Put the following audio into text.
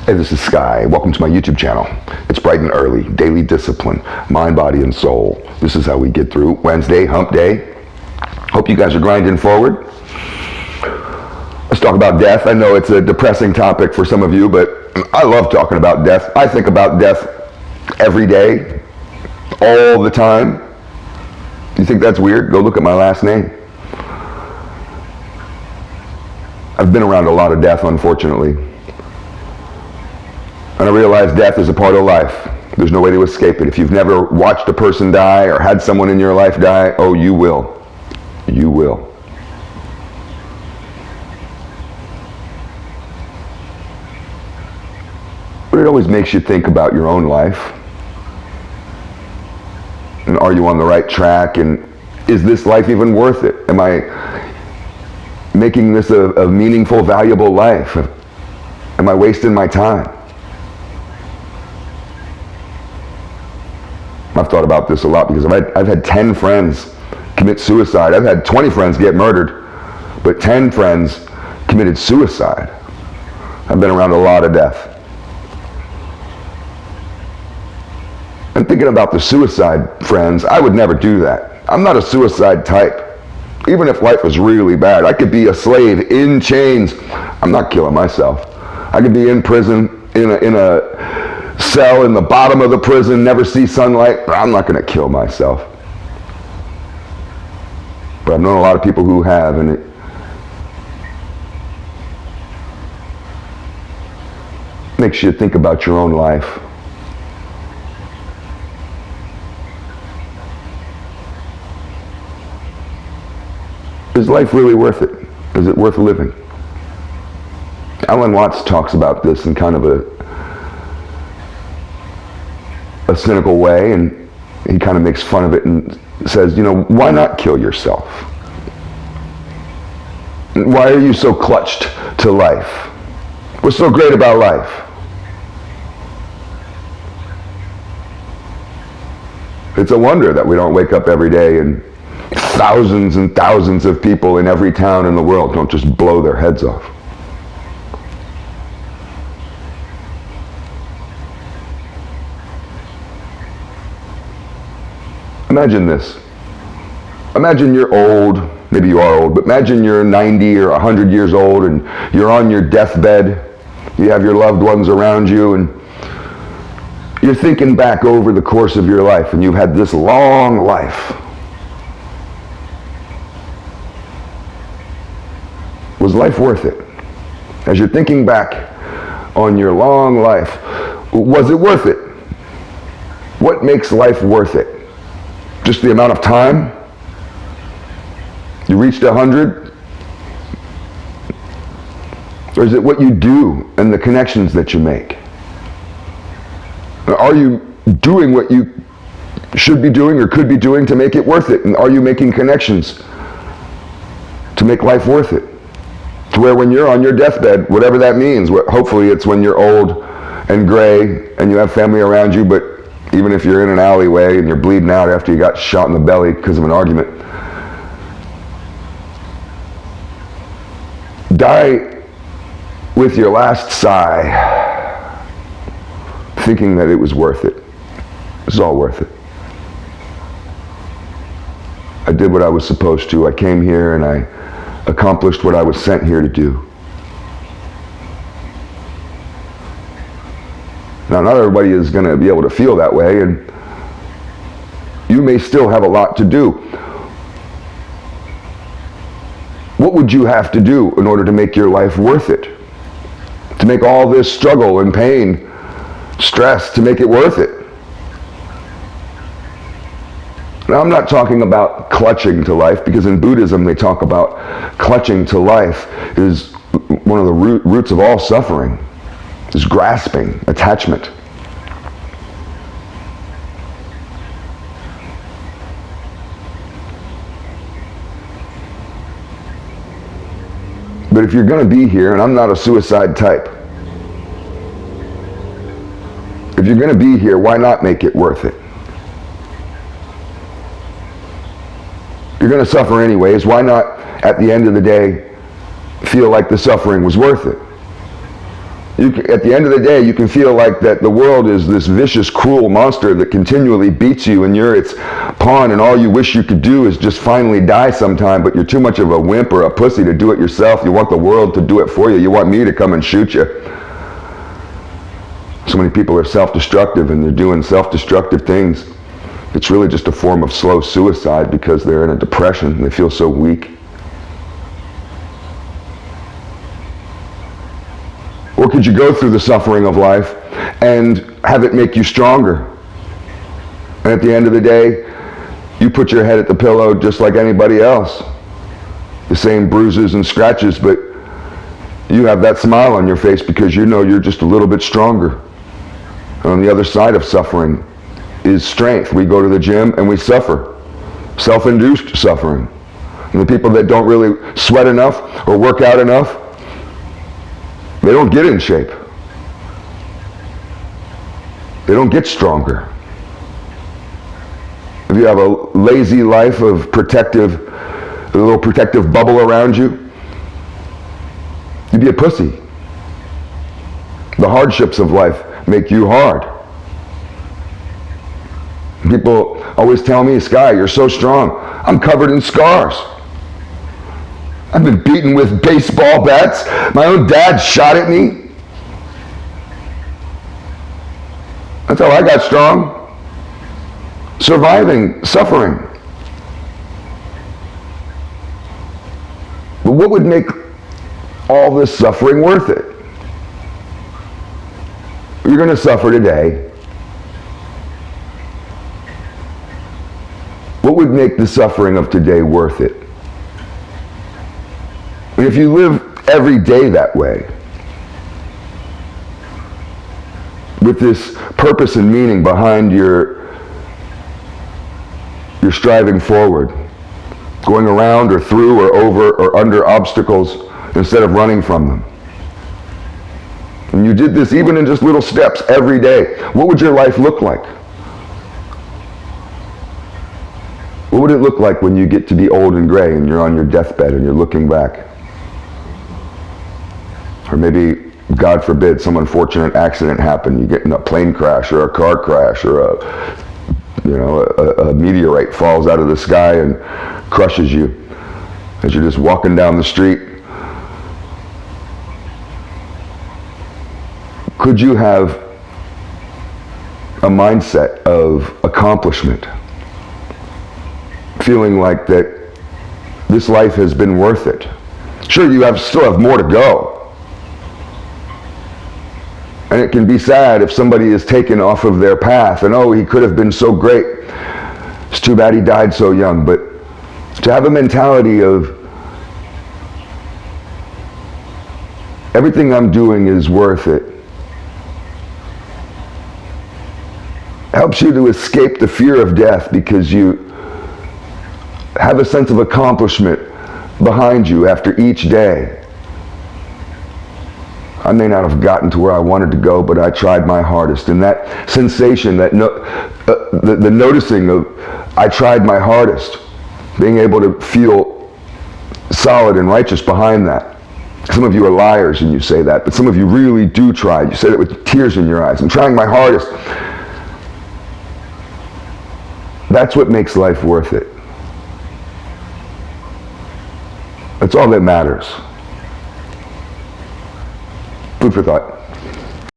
Hey, this is Sky. Welcome to my YouTube channel. It's bright and early, daily discipline, mind, body, and soul. This is how we get through Wednesday, hump day. Hope you guys are grinding forward. Let's talk about death. I know it's a depressing topic for some of you, but I love talking about death. I think about death every day, all the time. You think that's weird? Go look at my last name. I've been around a lot of death, unfortunately. And I realize death is a part of life. There's no way to escape it. If you've never watched a person die or had someone in your life die, oh, you will. You will. But it always makes you think about your own life. And are you on the right track? And is this life even worth it? Am I making this a meaningful, valuable life? Am I wasting my time? I've thought about this a lot because I've had 10 friends commit suicide. I've had 20 friends get murdered, but 10 friends committed suicide. I've been around a lot of death. And thinking about the suicide friends, I would never do that. I'm not a suicide type. Even if life was really bad, I could be a slave in chains. I'm not killing myself. I could be in prison, in a cell in the bottom of the prison, never see sunlight, but I'm not going to kill myself. But I've known a lot of people who have, and it makes you think about your own life. Is life really worth it? Is it worth living? Alan Watts talks about this in kind of a cynical way, and he kind of makes fun of it and says, you know, why not kill yourself? Why are you so clutched to life? What's so great about life? It's a wonder that we don't wake up every day and thousands and thousands of people in every town in the world don't just blow their heads off. Imagine this. Imagine you're old, maybe you are old, but imagine you're 90 or 100 years old and you're on your deathbed. You have your loved ones around you and you're thinking back over the course of your life and you've had this long life. Was life worth it? As you're thinking back on your long life, was it worth it? What makes life worth it? Just the amount of time? You reached 100? Or is it what you do and the connections that you make? Are you doing what you should be doing or could be doing to make it worth it? And are you making connections to make life worth it? To where when you're on your deathbed, whatever that means, hopefully it's when you're old and gray and you have family around you, but even if you're in an alleyway and you're bleeding out after you got shot in the belly because of an argument, die with your last sigh, thinking that it was worth it. It's all worth it. I did what I was supposed to. I came here and I accomplished what I was sent here to do. Now, not everybody is going to be able to feel that way, and you may still have a lot to do. What would you have to do in order to make your life worth it? To make all this struggle and pain, stress, to make it worth it? Now, I'm not talking about clutching to life, because in Buddhism they talk about clutching to life is one of the roots of all suffering. Is grasping, attachment. But if you're going to be here, and I'm not a suicide type, if you're going to be here, why not make it worth it? You're going to suffer anyways, why not, at the end of the day, feel like the suffering was worth it? At the end of the day, you can feel like that the world is this vicious, cruel monster that continually beats you, and you're its pawn, and all you wish you could do is just finally die sometime, but you're too much of a wimp or a pussy to do it yourself. You want the world to do it for you. You want me to come and shoot you. So many people are self-destructive, and they're doing self-destructive things. It's really just a form of slow suicide because they're in a depression and they feel so weak. Or could you go through the suffering of life and have it make you stronger? And at the end of the day, you put your head at the pillow just like anybody else. The same bruises and scratches, but you have that smile on your face because you know you're just a little bit stronger. And on the other side of suffering is strength. We go to the gym and we suffer. Self-induced suffering. And the people that don't really sweat enough or work out enough, they don't get in shape. They don't get stronger. If you have a lazy life of a little protective bubble around you, you'd be a pussy. The hardships of life make you hard. People always tell me, Sky, you're so strong. I'm covered in scars. I've been beaten with baseball bats. My own dad shot at me. That's how I got strong. Surviving, suffering. But what would make all this suffering worth it? You're going to suffer today. What would make the suffering of today worth it? And if you live every day that way, with this purpose and meaning behind your striving forward, going around or through or over or under obstacles instead of running from them, and you did this even in just little steps every day, what would your life look like? What would it look like when you get to be old and gray and you're on your deathbed and you're looking back? Or maybe, God forbid, some unfortunate accident happened. You get in a plane crash or a car crash or a meteorite falls out of the sky and crushes you as you're just walking down the street. Could you have a mindset of accomplishment? Feeling like that this life has been worth it. Sure, you still have more to go. And it can be sad if somebody is taken off of their path and, oh, he could have been so great. It's too bad he died so young. But to have a mentality of everything I'm doing is worth it helps you to escape the fear of death because you have a sense of accomplishment behind you after each day. I may not have gotten to where I wanted to go, but I tried my hardest. And that sensation, the noticing of I tried my hardest, being able to feel solid and righteous behind that. Some of you are liars and you say that, but some of you really do try. You say that with tears in your eyes. I'm trying my hardest. That's what makes life worth it. That's all that matters. Food for thought.